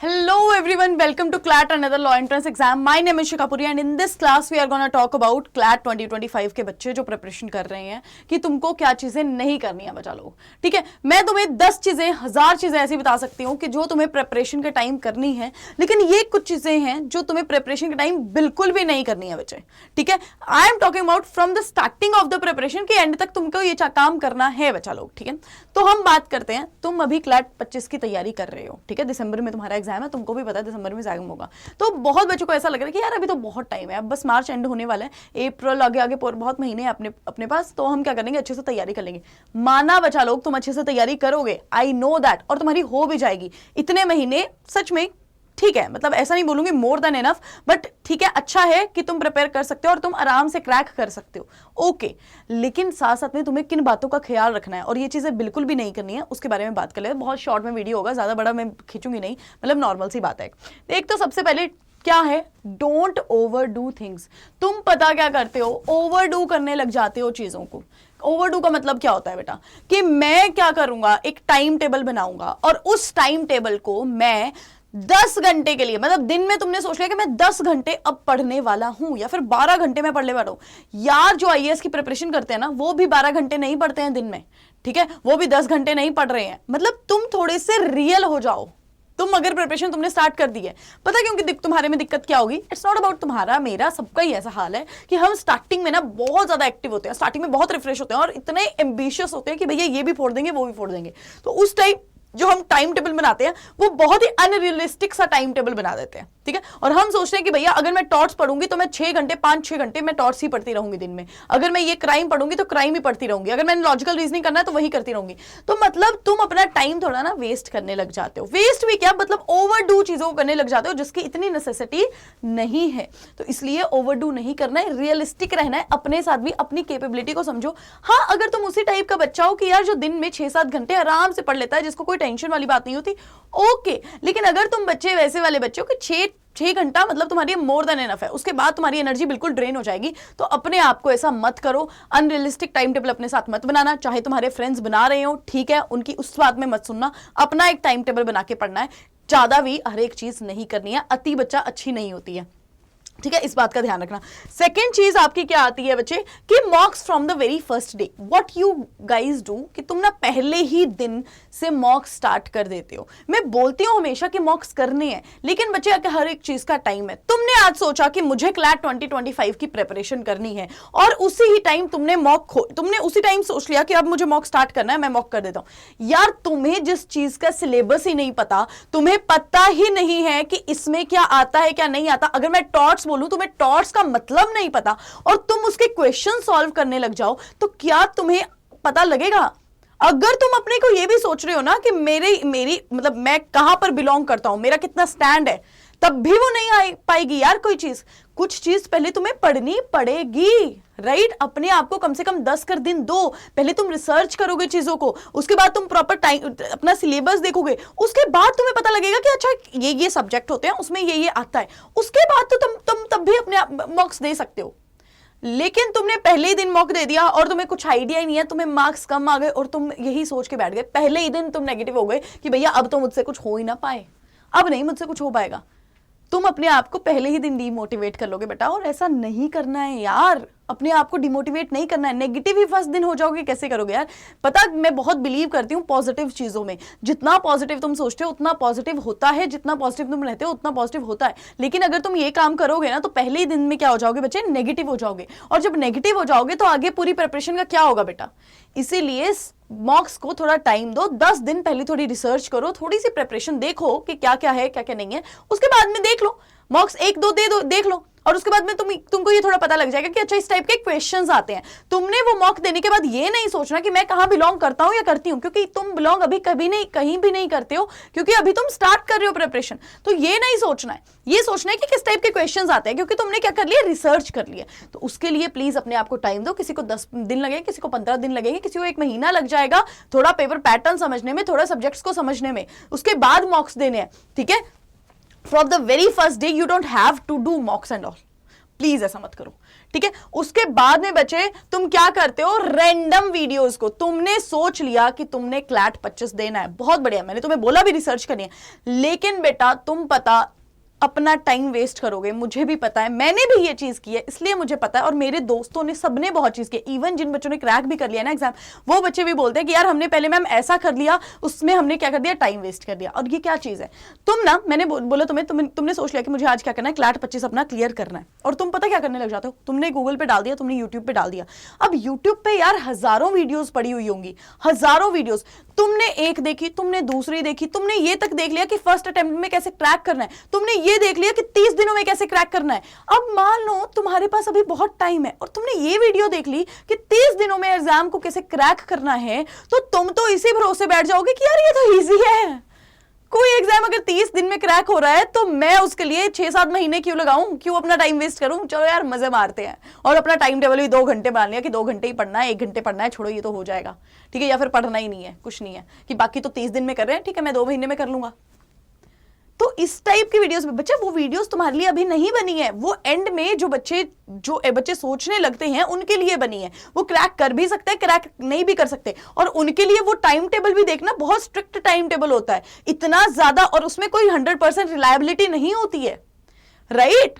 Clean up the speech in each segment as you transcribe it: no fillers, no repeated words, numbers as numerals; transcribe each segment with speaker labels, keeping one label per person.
Speaker 1: Hello everyone, welcome to CLAT another law entrance exam. My name is Shikha Puri and in this class we are going to talk about CLAT 2025 के बच्चे जो preparation कर रहे हैं कि तुमको क्या चीजें नहीं करनी है बच्चा लोग. ठीक है, मैं तुम्हें 10 चीजें 1000 चीजें ऐसी बता सकती हूँ कि जो तुम्हें प्रिपरेशन के टाइम करनी है, लेकिन ये कुछ चीजें हैं जो तुम्हें प्रिपरेशन के टाइम बिल्कुल भी नहीं करनी है बच्चे. ठीक है, I am talking about from the starting of the preparation के एंड तक तुमको ये काम करना है बच्चा लोग. ठीक है, तो हम बात करते हैं. तुम अभी CLAT 25 की तैयारी कर रहे हो. ठीक है, दिसंबर में तुम्हारा एग्जाम है, तुमको भी पता है दिसंबर में एग्जाम होगा. तो बहुत बच्चों को ऐसा लग रहा है कि यार अभी तो बहुत टाइम है, अब बस मार्च एंड होने वाला है, अप्रैल आगे आगे बहुत महीने हैं अपने पास, तो हम क्या करेंगे, अच्छे से तैयारी कर लेंगे. माना बच्चा लोग, तुम अच्छे से तैयारी करोगे, आई नो दैट, और तुम्हारी हो भी जाएगी. इतने महीने सच में ठीक है, मतलब ऐसा नहीं बोलूंगी मोर देन एनफ, बट ठीक है, अच्छा है कि तुम प्रिपेयर कर सकते हो और तुम आराम से क्रैक कर सकते हो. ओके, लेकिन साथ साथ में तुम्हें किन बातों का ख्याल रखना है और ये चीजें बिल्कुल भी नहीं करनी है, उसके बारे में बात कर ले. बहुत शॉर्ट में वीडियो होगा, ज्यादा बड़ा मैं खींचूंगी नहीं, मतलब नॉर्मल सी बात है. एक तो सबसे पहले क्या है, डोंट ओवर डू थिंग्स. तुम पता क्या करते हो, ओवर डू करने लग जाते हो चीजों को. ओवरडू का मतलब क्या होता है बेटा, कि मैं क्या करूंगा, एक टाइम टेबल बनाऊंगा और उस टाइम टेबल को मैं 10 घंटे के लिए, मतलब दिन में तुमने सोच लिया कि मैं 10 घंटे अब पढ़ने वाला हूं या फिर 12 घंटे में पढ़ने वाला हूं. यार जो आईएएस की प्रिपरेशन करते हैं ना, वो भी 12 घंटे नहीं पढ़ते हैं दिन में. ठीक है, वो भी 10 घंटे नहीं पढ़ रहे हैं. मतलब तुम थोड़े से रियल हो जाओ. तुम अगर प्रिपरेशन तुमने स्टार्ट कर दी है, पता क्योंकि तुम्हारे में दिक्कत क्या होगी, इट्स नॉट अबाउट तुम्हारा, मेरा, सबका ही ऐसा हाल है कि हम स्टार्टिंग में ना बहुत ज्यादा एक्टिव होते हैं, स्टार्टिंग में बहुत रिफ्रेश होते हैं और इतने एम्बिशियस होते हैं कि भैया ये भी फोड़ देंगे वो भी फोड़ देंगे. तो उस टाइप जो हम टाइम टेबल बनाते हैं वो बहुत ही अनरियलिस्टिक सा टाइम टेबल बना देते हैं. ठीक है, और हम सोचते हैं कि भैया अगर मैं टॉर्च पढ़ूंगी तो मैं 6 घंटे 5-6 घंटे मैं टॉर्च ही पढ़ती रहूंगी दिन में, अगर मैं ये क्राइम पढ़ूंगी तो क्राइम ही पढ़ती रहूंगी, अगर मैंने लॉजिकल रीजनिंग करना है तो वही करती रहूंगी. तो मतलब तुम अपना टाइम थोड़ा ना वेस्ट करने लग जाते हो. वेस्ट भी क्या, मतलब ओवरडू चीजों को करने लग जाते हो जिसकी इतनी नेसेसिटी नहीं है. तो इसलिए ओवरडू नहीं करना है, रियलिस्टिक रहना है, अपने साथ भी अपनी कैपेबिलिटी को समझो. हाँ, अगर तुम उसी टाइप का बच्चा हो कि यार जो दिन में 6-7 घंटे आराम से पढ़ लेता है, जिसको कोई टेंशन वाली बात नहीं होती, ओके. लेकिन अगर तुम बच्चे वैसे वाले बच्चे हो कि 6 घंटा मतलब तुम्हारी मोर देन एनफ है, उसके बाद तुम्हारी एनर्जी बिल्कुल ड्रेन हो जाएगी, तो अपने आप को ऐसा मत करो. अनरियलिस्टिक टाइम टेबल अपने साथ मत बनाना. चाहे तुम्हारे फ्रेंड्स बना रहे हो, ठीक है, उनकी उस बात में मत सुनना. अपना एक टाइम टेबल बना के पढ़ना है. ज्यादा भी हर एक चीज नहीं करनी है, अति बच्चा अच्छी नहीं होती है. ठीक है, इस बात का ध्यान रखना. सेकेंड चीज आपकी क्या आती है बच्चे, कि मॉक्स from the very first day. What you guys do कि तुम ना पहले ही दिन से मॉक्स स्टार्ट कर देते हो. मैं बोलती हूं हमेशा कि मॉक्स करने हैं, लेकिन बच्चे हर एक चीज का टाइम है. तुमने आज सोचा कि मुझे CLAT 2025 की प्रिपरेशन करनी है और उसी ही टाइम तुमने उसी टाइम सोच लिया कि अब मुझे मॉक स्टार्ट करना है, मैं मॉक कर देता हूं. यार तुम्हें जिस चीज का सिलेबस ही नहीं पता, तुम्हें पता ही नहीं है कि इसमें क्या आता है क्या नहीं आता. अगर मैं टॉर्च बोलूं, तुम्हें टॉर्च का मतलब नहीं पता और तुम उसके क्वेश्चन सॉल्व करने लग जाओ, तो क्या तुम्हें पता लगेगा? अगर तुम अपने को ये भी सोच रहे हो ना कि मेरी मतलब मैं कहां पर बिलोंग करता हूं, मेरा कितना स्टैंड है, तब भी वो नहीं आ पाएगी यार. कोई चीज, कुछ चीज पहले तुम्हें पढ़नी पड़ेगी, राइट? अपने आप को कम से कम 10 कर दिन दो. पहले तुम रिसर्च करोगे चीजों को, उसके बाद तुम प्रॉपर टाइम अपना सिलेबस देखोगे, उसके बाद तुम्हें पता लगेगा कि अच्छा ये सब्जेक्ट होते हैं, उसमें ये आता है. उसके बाद तो तुम तब भी अपने मॉक्स दे सकते हो. लेकिन तुमने पहले ही दिन मॉक दे दिया और तुम्हें कुछ आइडिया ही नहीं है, तुम्हें मार्क्स कम आ गए और तुम यही सोच के बैठ गए, पहले ही दिन तुम नेगेटिव हो गए कि भैया अब तो मुझसे कुछ हो ही ना पाए, अब नहीं मुझसे कुछ हो पाएगा. तुम अपने आप को पहले ही दिन डीमोटिवेट कर लोगे बेटा, और ऐसा नहीं करना है यार. अपने आप को डिमोटिवेट नहीं करना है. नेगेटिव ही फर्स्ट दिन हो जाओगे, कैसे करोगे यार? पता, मैं बहुत बिलीव करती हूँ पॉजिटिव चीजों में. जितना पॉजिटिव तुम सोचते हो उतना पॉजिटिव होता है, जितना पॉजिटिव तुम रहते हो उतना पॉजिटिव होता है. लेकिन अगर तुम ये काम करोगे ना, तो पहले ही दिन में क्या हो जाओगे बच्चे, नेगेटिव हो जाओगे. और जब नेगेटिव हो जाओगे तो आगे पूरी प्रिपरेशन का क्या होगा बेटा? इसीलिए मॉक्स को थोड़ा टाइम दो. 10 दिन पहले थोड़ी रिसर्च करो, थोड़ी सी प्रिपरेशन देखो कि क्या क्या है क्या क्या नहीं है. उसके बाद में देख लो, मॉक्स 1-2 देख लो, और उसके बाद में तुमको ये थोड़ा पता लग जाएगा कि अच्छा इस टाइप के क्वेश्चंस आते हैं. तुमने वो मॉक देने के बाद ये नहीं सोचना कि मैं कहां बिलोंग करता हूं या करती हूं, क्योंकि तुम बिलोंग अभी कभी नहीं कहीं भी नहीं करते हो, क्योंकि अभी तुम स्टार्ट कर रहे हो प्रिपरेशन. तो ये नहीं सोचना है, ये सोचना है कि किस टाइप के क्वेश्चंस आते हैं, क्योंकि तुमने क्या कर लिया, रिसर्च कर लिया. तो उसके लिए प्लीज अपने आप को टाइम दो. किसी को 10 दिन लगेंगे, किसी को 15 दिन लगेंगे, किसी को 1 महीना लग जाएगा थोड़ा पेपर पैटर्न समझने में, थोड़ा सब्जेक्ट्स को समझने में. उसके बाद मॉक्स देने हैं. ठीक है, from the very first day you don't have to do mocks and all. Please ऐसा मत करो, ठीक है। उसके बाद में बच्चे तुम क्या करते हो, रैंडम वीडियोस को, तुमने सोच लिया कि तुमने क्लैट 25 देना है, बहुत बढ़िया, मैंने तुम्हें बोला भी रिसर्च करनी है, लेकिन बेटा तुम पता अपना टाइम वेस्ट करोगे, मुझे भी पता है, मैंने भी ये चीज की है, इसलिए मुझे पता है, और मेरे दोस्तों ने सबने बहुत चीज की, इवन जिन बच्चों ने क्रैक भी कर लिया ना एग्जाम, वो बच्चे भी बोलते हैं कि यार हमने पहले मैम ऐसा कर लिया, उसमें हमने क्या कर दिया, टाइम वेस्ट कर दिया। और ये क्या चीज है, तुम ना, मैंने बोला तुमने सोच लिया कि मुझे आज क्या करना है, क्लैट 25 अपना क्लियर करना है, और तुम पता क्या करने लग जाते हो, तुमने गूगल पे डाल दिया, तुमने यूट्यूब पे डाल दिया। अब यूट्यूब पे यार हजारों वीडियोस पड़ी हुई होंगी, हजारों वीडियोस, तुमने एक देखी, तुमने दूसरी देखी, तुमने ये तक देख लिया कि फर्स्ट अटेम्प्ट में कैसे क्रैक करना है, तुमने ये देख लिया कि 30 दिनों में कैसे क्रैक करना है। अब मान लो तुम्हारे पास अभी बहुत टाइम है और तुमने ये वीडियो देख ली कि 30 दिनों में एग्जाम को कैसे क्रैक करना है, तो तुम तो इसी भरोसे बैठ जाओगे कि यार ये तो इजी है, कोई एग्जाम अगर 30 दिन में क्रैक हो रहा है तो मैं उसके लिए 6-7 महीने क्यों लगाऊं, क्यों अपना टाइम वेस्ट करूं, चलो यार मजे मारते हैं। और अपना टाइम टेबल भी 2 घंटे मान लिया कि 2 घंटे ही पढ़ना है, 1 घंटे पढ़ना है, छोड़ो ये तो हो जाएगा, ठीक है, या फिर पढ़ना ही नहीं है, कुछ नहीं है कि बाकी तो 30 दिन में कर रहे हैं, ठीक है मैं 2 महीने में कर लूंगा। तो इस टाइप की वीडियोस में बच्चे, वो वीडियोस तुम्हारे लिए अभी नहीं बनी है, वो एंड में जो बच्चे सोचने लगते हैं उनके लिए बनी है। वो क्रैक कर भी सकते हैं, क्रैक नहीं भी कर सकते, और उनके लिए वो टाइम टेबल भी देखना, बहुत स्ट्रिक्ट टाइम टेबल होता है, इतना ज्यादा, और उसमें कोई 100% रिलायबिलिटी नहीं होती है, राइट।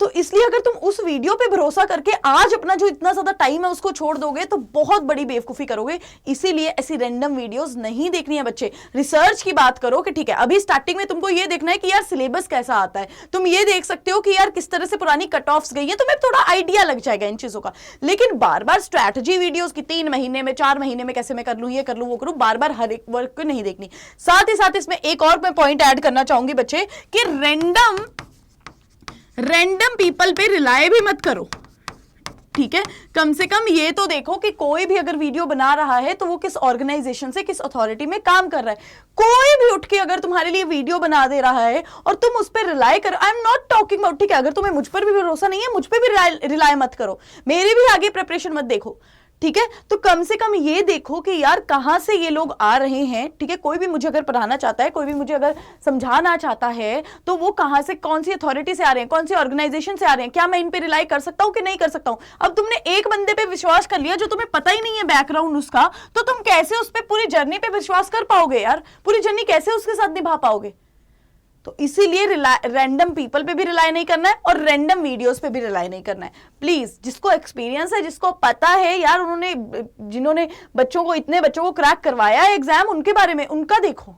Speaker 1: तो इसलिए अगर तुम उस वीडियो पे भरोसा करके आज अपना जो इतना ज्यादा टाइम है उसको छोड़ दोगे तो बहुत बड़ी बेवकूफी करोगे। इसीलिए ऐसी रैंडम वीडियोस नहीं देखनी है बच्चे। रिसर्च की बात करो कि ठीक है अभी स्टार्टिंग में तुमको ये देखना है कि यार सिलेबस कैसा आता है, तुम ये देख सकते हो कि यार किस तरह से पुरानी कट ऑफ्स गई है, तुम्हें थोड़ा आइडिया लग जाएगा इन चीजों का। लेकिन बार बार स्ट्रैटेजी वीडियोस की 3 महीने में 4 महीने में कैसे मैं कर लूं, ये कर लूं, वो करूं, बार बार हर एक वर्क को नहीं देखनी। साथ ही साथ इसमें एक और मैं पॉइंट ऐड करना चाहूंगी बच्चे कि रैंडम पीपल पे रिलाय भी मत करो, ठीक है। कम से कम ये तो देखो कि कोई भी अगर वीडियो बना रहा है तो वो किस ऑर्गेनाइजेशन से, किस अथॉरिटी में काम कर रहा है। कोई भी उठ के अगर तुम्हारे लिए वीडियो बना दे रहा है और तुम उस पर रिलाय करो, I am not talking about, ठीक है, अगर तुम्हें मुझ पर भी भरोसा नहीं है, मुझ पर भी रिलाय मत करो, मेरी भी आगे प्रिपरेशन मत देखो, ठीक है। तो कम से कम ये देखो कि यार कहां से ये लोग आ रहे हैं, ठीक है। कोई भी मुझे अगर पढ़ाना चाहता है, कोई भी मुझे अगर समझाना चाहता है, तो वो कहां से, कौन सी अथॉरिटी से आ रहे हैं, कौन सी ऑर्गेनाइजेशन से आ रहे हैं, क्या मैं इन पे रिलाई कर सकता हूं कि नहीं कर सकता हूं। अब तुमने एक बंदे पे विश्वास कर लिया जो तुम्हें पता ही नहीं है बैकग्राउंड उसका, तो तुम कैसे उस पर पूरी जर्नी पे विश्वास कर पाओगे यार, पूरी जर्नी कैसे उसके साथ निभा पाओगे। तो इसीलिए रैंडम पीपल पे भी रिलाई नहीं करना है और रैंडम वीडियोस पे भी रिलाई नहीं करना है। प्लीज, जिसको एक्सपीरियंस है, जिसको पता है यार, उन्होंने, जिन्होंने इतने बच्चों को क्रैक करवाया है एग्जाम, उनके बारे में उनका देखो,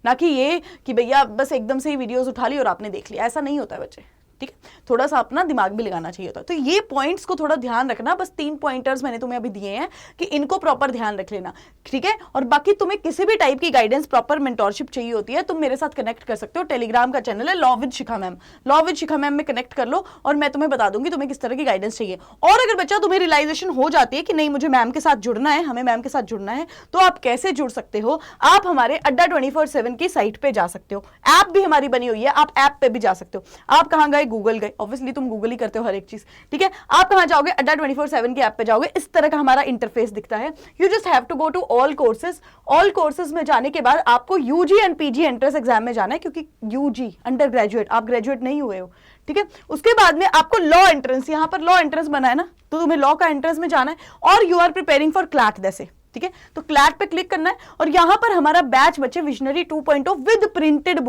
Speaker 1: ना कि ये कि भैया बस एकदम से ही वीडियोस उठा ली और आपने देख लिया। ऐसा नहीं होता है बच्चे, ठीक है। थोड़ा सा अपना दिमाग भी लगाना चाहिए होता है। तो ये पॉइंट्स को थोड़ा ध्यान रखना, बस 3 पॉइंटर्स मैंने तुम्हें अभी दिए हैं कि इनको प्रॉपर ध्यान रख लेना, ठीक है। और बाकी तुम्हें किसी भी टाइप की गाइडेंस, प्रॉपर मेंटोरशिप चाहिए होती है, तुम मेरे साथ कनेक्ट कर सकते हो। टेलीग्राम का चैनल है law with Shikha ma'am, law with Shikha ma'am में कनेक्ट कर लो और मैं तुम्हें बता दूंगी तुम्हें किस तरह की गाइडेंस चाहिए। और अगर बच्चा तुम्हें रियलाइजेशन हो जाती है कि नहीं मुझे मैम के साथ जुड़ना है, हमें मैम के साथ जुड़ना है, तो आप कैसे जुड़ सकते हो, आप हमारे अड्डा 24/7 की साइट पे जा सकते हो। ऐप भी हमारी बनी हुई है, आप ऐप पे भी जा सकते हो। आप कहां गए, गूगल गए, ऑब्वियसली तुम गूगल ही करते हो हर एक चीज, ठीक है। आप कहां जाओगे, अड्डा 24/7 की ऐप पे जाओगे, इस तरह का हमारा इंटरफेस दिखता है। You just have to go to all courses. All courses में जाने के बाद आपको UG and PG entrance exam में जाना है, क्योंकि यूजी अंडर ग्रेजुएट, आप ग्रेजुएट नहीं हुए हो, ठीक है। उसके बाद में आपको लॉ एंट्रेंस, यहां पर लॉ एंट्रेंस बना है ना, तो तुम्हें लॉ का एंट्रेंस में जाना है और you are preparing for CLAT जैसे, ठीक है। तो क्लैट पे क्लिक करना है और यहां पर हमारा बैच बच्चे visionary 2.0 with printed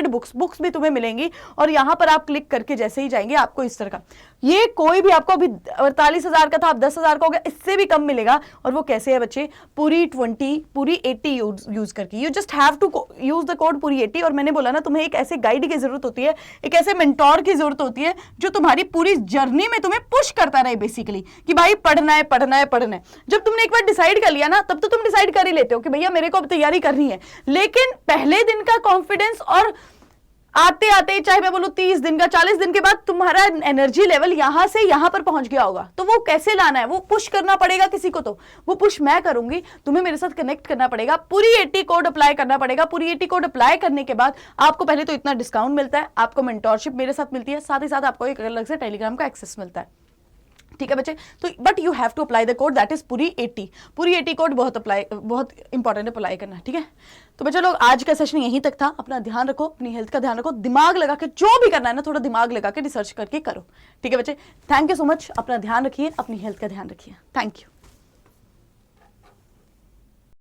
Speaker 1: books, books भी तुम्हें मिलेंगी। और यहां पर आप क्लिक करके जैसे ही जाएंगे आपको इस तरह का, ये कोई भी आपको अभी 48,000 का था, अब 10,000 का हो गया, इससे भी कम मिलेगा। और वो कैसे है बच्चे, पूरी 80 यूज करके, you just have to use the code पूरी 80। और मैंने बोला ना, तुम्हें एक ऐसे गाइड की जरूरत होती है, एक ऐसे मेंटोर की जरूरत होती है जो तुम्हारी पूरी जर्नी में तुम्हें पुश करता रहे बेसिकली, कि भाई पढ़ना है पढ़ना है पढ़ना है। जब तुमने एक बार डिसाइड कर लिया ना, तब तो तुम डिसाइड कर ही लेते हो कि भैया मेरे को अब तैयारी करनी है। लेकिन पहले दिन का कॉन्फिडेंस और आते आते, चाहे मैं बोलूं 30 दिन का, 40 दिन के बाद तुम्हारा एनर्जी लेवल यहां से यहां पर पहुंच गया होगा, तो वो कैसे लाना है, वो पुश करना पड़ेगा किसी को, तो वो पुश मैं करूंगी। तुम्हें मेरे साथ कनेक्ट करना पड़ेगा, पूरी 80 कोड अप्लाई करना पड़ेगा। पूरी 80 कोड अप्लाई करने के बाद आपको पहले तो इतना डिस्काउंट मिलता है, आपको मेंटोरशिप मेरे साथ मिलती है, साथ ही साथ आपको एक अलग से टेलीग्राम का एक्सेस मिलता है। ठीक है बच्चे। तो but you have to apply the code, that is पूरी 80 कोड बहुत इंपॉर्टेंट है अप्लाई करना, ठीक है। तो बच्चे लोग आज का सेशन यहीं तक था। अपना ध्यान रखो, अपनी हेल्थ का ध्यान रखो, दिमाग लगा के जो भी करना है ना, थोड़ा दिमाग लगा के रिसर्च करके करो, ठीक है बच्चे। थैंक यू सो मच, अपना ध्यान रखिए, अपनी हेल्थ का ध्यान रखिए, थैंक यू।